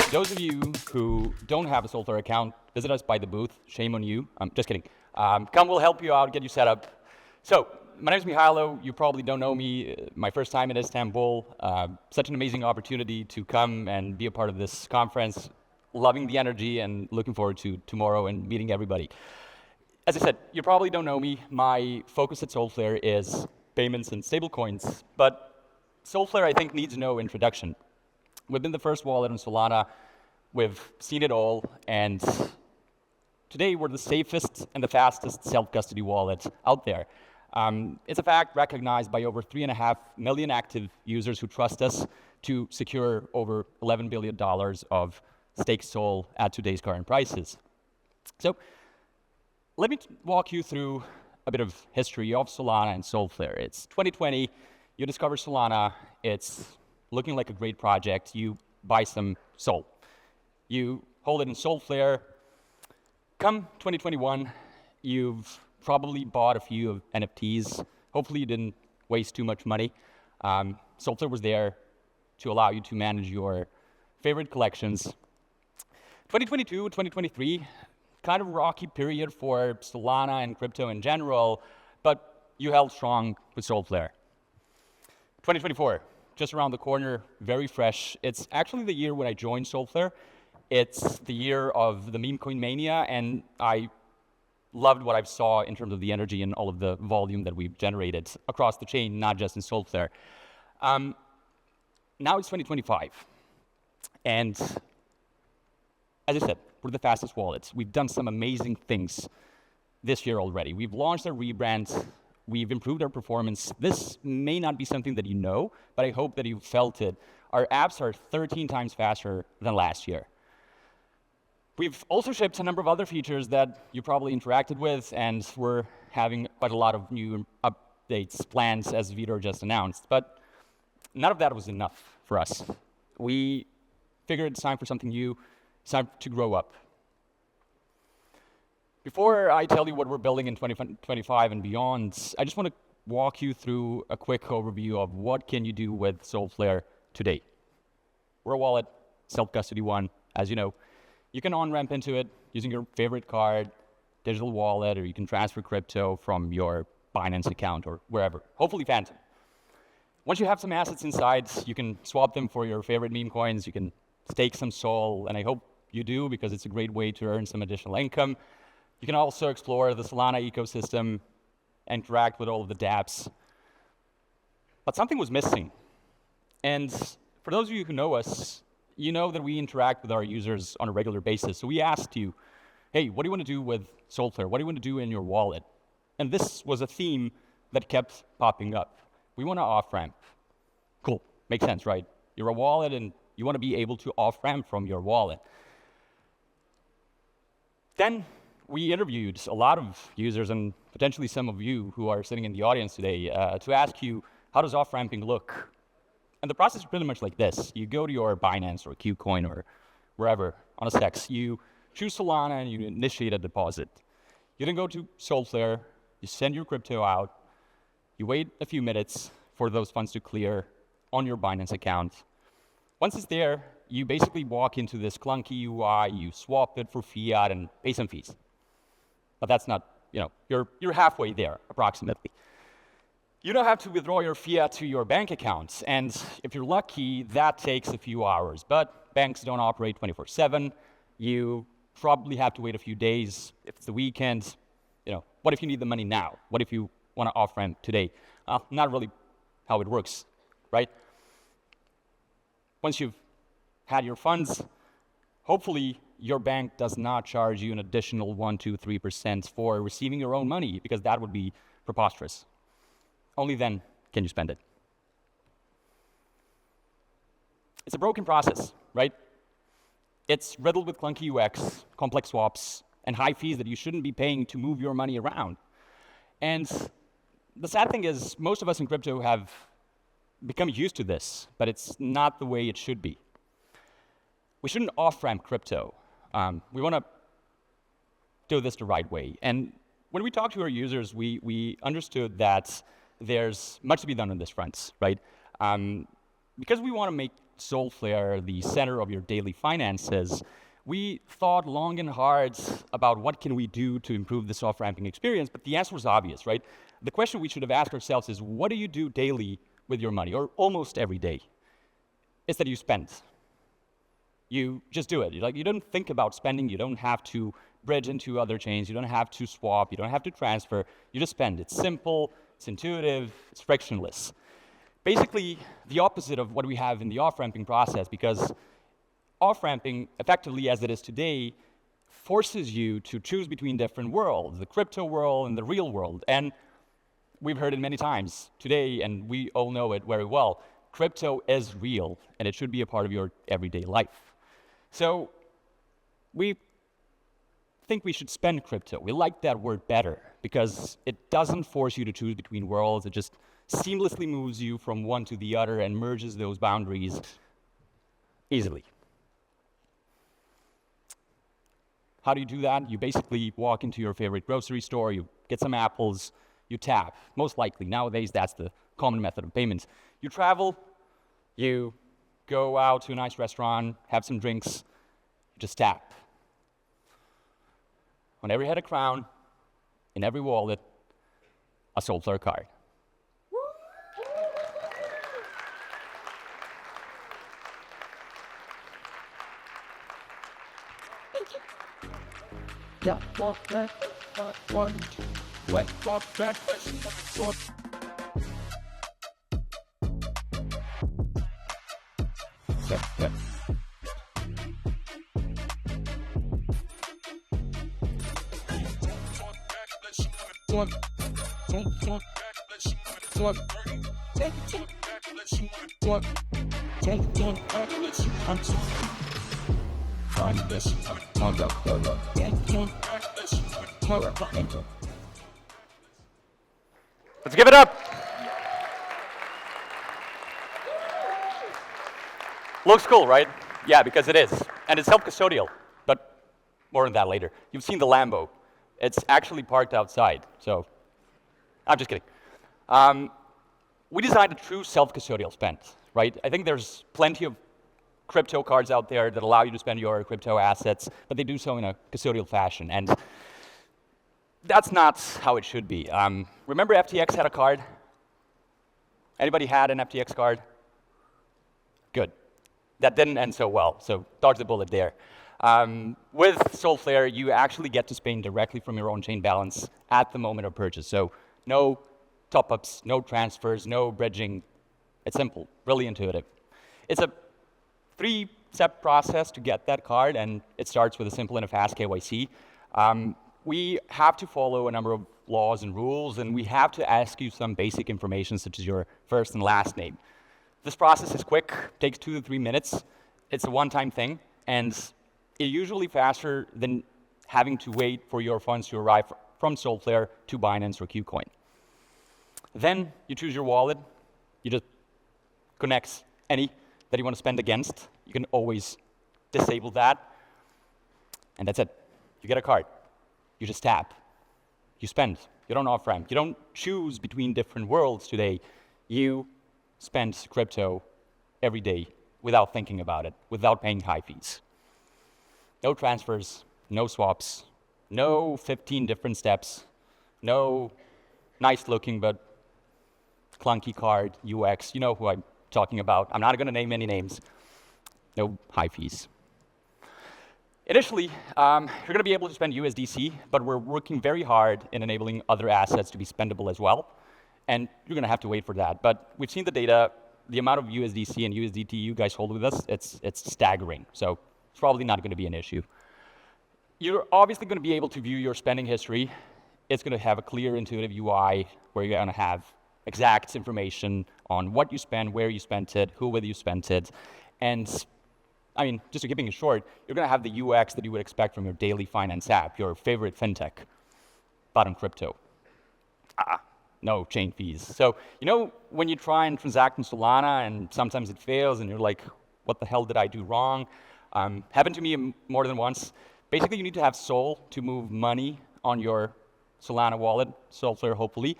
Those of you who don't have a SolFlare account, visit us by the booth. Shame on you. Just kidding. Come, we'll help you out, get you set up. So, my name is Mihajlo. You probably don't know me. My first time in Istanbul. Such an amazing opportunity to come and be a part of this conference. Loving the energy and looking forward to tomorrow and meeting everybody. As I said, you probably don't know me. My focus at SolFlare is payments and stablecoins, but SolFlare, I think, needs no introduction. We've been the first wallet on Solana. We've seen it all, and today we're the safest and the fastest self-custody wallet out there. It's a fact recognized by over 3.5 million active users who trust us to secure over $11 billion of staked SOL at today's current prices. So let me walk you through a bit of history of Solana and SolFlare. It's 2020, you discover Solana, it's looking like a great project, you buy some SOL. You hold it in SolFlare. Come 2021, you've probably bought a few NFTs. Hopefully you didn't waste too much money. SolFlare was there to allow you to manage your favorite collections. 2022, 2023, kind of rocky period for Solana and crypto in general, but you held strong with SolFlare. 2024, just around the corner, very fresh. It's actually the year when I joined SolFlare. It's the year of the meme coin mania, and I loved what I saw in terms of the energy and all of the volume that we've generated across the chain, not just in SolFlare. Now it's 2025, and as I said, we're the fastest wallets. We've done some amazing things this year already. We've launched our rebrand. We've improved our performance. This may not be something that you know, but I hope that you felt it. Our apps are 13 times faster than last year. We've also shipped a number of other features that you probably interacted with, and we're having quite a lot of new updates, plans, as Vitor just announced. But none of that was enough for us. We figured it's time for something new. It's time to grow up. Before I tell you what we're building in 2025 and beyond, I just want to walk you through a quick overview of what can you do with SolFlare today. We're a wallet, self-custody one, as you know. You can on-ramp into it using your favorite card, digital wallet, or you can transfer crypto from your Binance account or wherever, hopefully Phantom. Once you have some assets inside, you can swap them for your favorite meme coins, you can stake some SOL, and I hope you do because it's a great way to earn some additional income. You can also explore the Solana ecosystem, interact with all of the dApps. But something was missing. And for those of you who know us, you know that we interact with our users on a regular basis. So we asked you, hey, what do you want to do with SolFlare? What do you want to do in your wallet? And this was a theme that kept popping up. We want to off-ramp. Cool, makes sense, right? You're a wallet and you want to be able to off-ramp from your wallet. Then we interviewed a lot of users and potentially some of you who are sitting in the audience today to ask you, how does off-ramping look? And the process is pretty much like this. You go to your Binance or KuCoin or wherever on a SEX, you choose Solana and you initiate a deposit. You then go to SolFlare, you send your crypto out, you wait a few minutes for those funds to clear on your Binance account. Once it's there, you basically walk into this clunky UI, you swap it for fiat and pay some fees. But that's not, you're halfway there, approximately. You don't have to withdraw your fiat to your bank account, and if you're lucky, that takes a few hours. But banks don't operate 24/7. You probably have to wait a few days. If it's the weekend, what if you need the money now? What if you want to off-ramp today? Not really how it works, right? Once you've had your funds, hopefully your bank does not charge you an additional 1%, 2%, 3% for receiving your own money, because that would be preposterous. Only then can you spend it. It's a broken process, right? It's riddled with clunky UX, complex swaps, and high fees that you shouldn't be paying to move your money around. And the sad thing is, most of us in crypto have become used to this, but it's not the way it should be. We shouldn't off-ramp crypto. We want to do this the right way. And when we talked to our users, we understood that there's much to be done on this front, right? Because we want to make SolFlare the center of your daily finances, we thought long and hard about what can we do to improve the soft ramping experience, but the answer was obvious, right? The question we should have asked ourselves is, what do you do daily with your money, or almost every day? It's that you spend. You just do it. You don't think about spending. You don't have to bridge into other chains. You don't have to swap. You don't have to transfer. You just spend. It's simple. It's intuitive. It's frictionless. Basically, the opposite of what we have in the off-ramping process, because off-ramping, effectively as it is today, forces you to choose between different worlds, the crypto world and the real world. And we've heard it many times today, and we all know it very well. Crypto is real, and it should be a part of your everyday life. So we think we should spend crypto. We like that word better because it doesn't force you to choose between worlds. It just seamlessly moves you from one to the other and merges those boundaries easily. How do you do that? You basically walk into your favorite grocery store, you get some apples, you tap. Most likely, nowadays, that's the common method of payments. You travel, you go out to a nice restaurant, have some drinks, you just tap. On every head a crown, in every wallet, a SolFlare card. Yeah, walk that, one, wet, walk that, walk. Yeah. One, Let's give it up. Looks cool, right? Yeah, because it is. And it's self-custodial, but more on that later. You've seen the Lambo. It's actually parked outside, so I'm just kidding. We designed a true self-custodial spend, right? I think there's plenty of crypto cards out there that allow you to spend your crypto assets, but they do so in a custodial fashion, and that's not how it should be. Remember FTX had a card? Anybody had an FTX card? Good. That didn't end so well, so dodge the bullet there. With SolFlare, you actually get to spend directly from your own chain balance at the moment of purchase. So no top-ups, no transfers, no bridging. It's simple, really intuitive. It's a 3-step process to get that card, and it starts with a simple and a fast KYC. We have to follow a number of laws and rules, and we have to ask you some basic information, such as your first and last name. This process is quick, takes 2 to 3 minutes. It's a one-time thing, and it's usually faster than having to wait for your funds to arrive from SolFlare to Binance or KuCoin. Then you choose your wallet. You just connect any that you want to spend against. You can always disable that, and that's it. You get a card. You just tap. You spend. You don't off-ramp. You don't choose between different worlds today. You spend crypto every day without thinking about it, without paying high fees. No transfers, no swaps, no 15 different steps, no nice-looking but clunky card UX. You know who I'm talking about. I'm not going to name any names. No high fees. Initially, you're going to be able to spend USDC, but we're working very hard in enabling other assets to be spendable as well. And you're going to have to wait for that. But we've seen the data, the amount of USDC and USDT you guys hold with us, it's staggering. So it's probably not going to be an issue. You're obviously going to be able to view your spending history. It's going to have a clear, intuitive UI where you're going to have exact information on what you spend, where you spent it, who, whether you spent it. And I mean, just to keeping it short, you're going to have the UX that you would expect from your daily finance app, your favorite fintech, but on crypto. No chain fees. So, you know, when you try and transact in Solana and sometimes it fails and you're like, what the hell did I do wrong? Happened to me more than once. Basically, you need to have Sol to move money on your Solana wallet, SolFlare hopefully.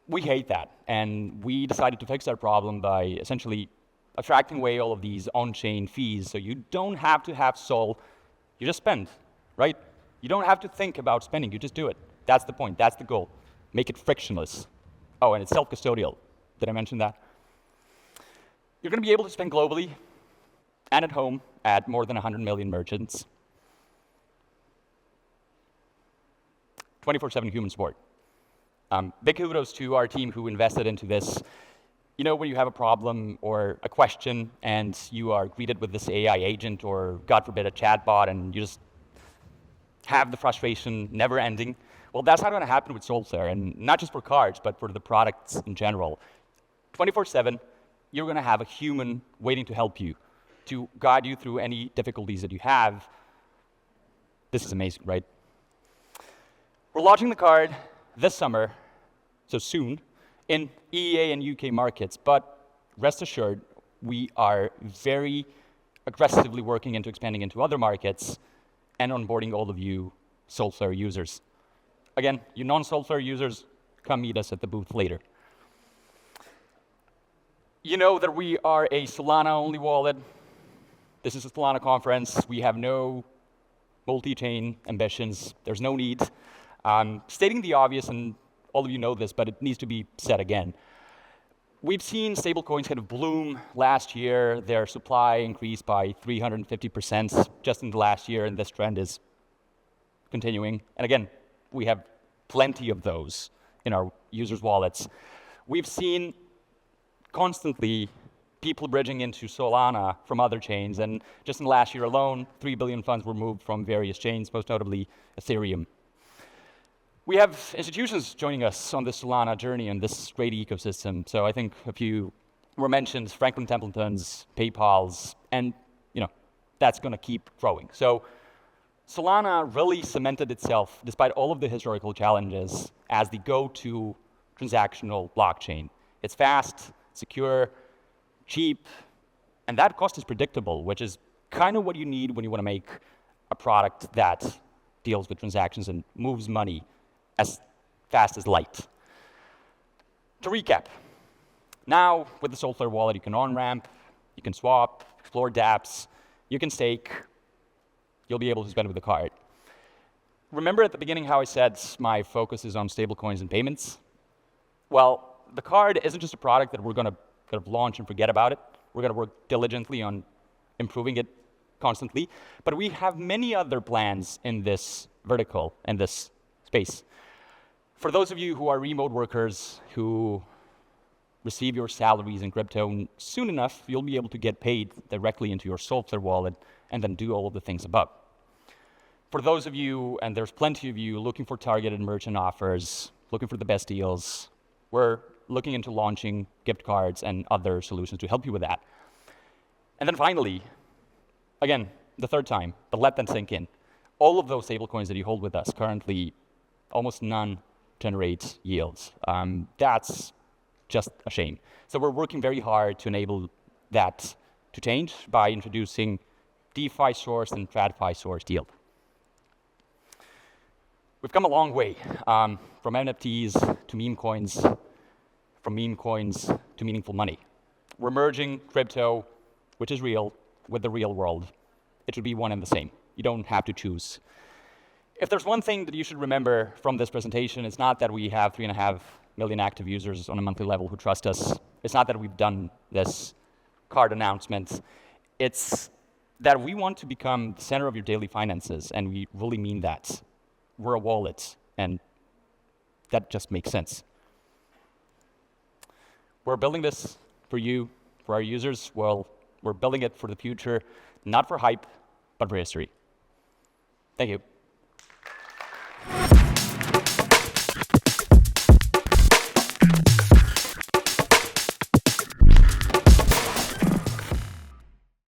We hate that, and we decided to fix that problem by essentially abstracting away all of these on-chain fees so you don't have to have Sol, you just spend, right? You don't have to think about spending, you just do it. That's the point, that's the goal. Make it frictionless. Oh, and it's self-custodial. Did I mention that? You're going to be able to spend globally and at home at more than 100 million merchants. 24/7 human support. Big kudos to our team who invested into this. You know, when you have a problem or a question and you are greeted with this AI agent or, God forbid, a chatbot, and you just have the frustration never ending. Well, that's not going to happen with SolFlare, and not just for cards, but for the products in general. 24/7, you're going to have a human waiting to help you, to guide you through any difficulties that you have. This is amazing, right? We're launching the card this summer, so soon, in EEA and UK markets, but rest assured, we are very aggressively working into expanding into other markets and onboarding all of you SolFlare users. Again, you non-SolFlare users, come meet us at the booth later. You know that we are a Solana-only wallet. This is a Solana conference. We have no multi-chain ambitions. There's no need. Stating the obvious, and all of you know this, but it needs to be said again. We've seen stablecoins kind of bloom last year. Their supply increased by 350% just in the last year, and this trend is continuing. And again, we have plenty of those in our users' wallets. We've seen constantly people bridging into Solana from other chains, and just in the last year alone, 3 billion funds were moved from various chains, most notably Ethereum. We have institutions joining us on this Solana journey and this great ecosystem. So I think a few were mentioned, Franklin Templeton's, PayPal's, and that's going to keep growing. So Solana really cemented itself, despite all of the historical challenges, as the go-to transactional blockchain. It's fast, secure, cheap, and that cost is predictable, which is kind of what you need when you want to make a product that deals with transactions and moves money as fast as light. To recap, now with the SolFlare wallet, you can on-ramp, you can swap, explore dApps, you can stake, you'll be able to spend with the card. Remember at the beginning how I said my focus is on stablecoins and payments? Well, the card isn't just a product that we're going to kind of launch and forget about it. We're going to work diligently on improving it constantly, but we have many other plans in this vertical, in this space. For those of you who are remote workers who receive your salaries in crypto, soon enough, you'll be able to get paid directly into your SolFlare wallet and then do all of the things above. For those of you, and there's plenty of you, looking for targeted merchant offers, looking for the best deals, we're looking into launching gift cards and other solutions to help you with that. And then finally, again, the third time, but let that sink in. All of those stablecoins that you hold with us currently, almost none generate yields. That's just a shame. So we're working very hard to enable that to change by introducing DeFi sourced and TradFi sourced yield. We've come a long way from NFTs to meme coins, from meme coins to meaningful money. We're merging crypto, which is real, with the real world. It should be one and the same. You don't have to choose. If there's one thing that you should remember from this presentation, it's not that we have 3.5 million active users on a monthly level who trust us. It's not that we've done this card announcement. It's that we want to become the center of your daily finances, and we really mean that. We're a wallet, and that just makes sense. We're building this for you, for our users. Well, we're building it for the future, not for hype, but for history. Thank you.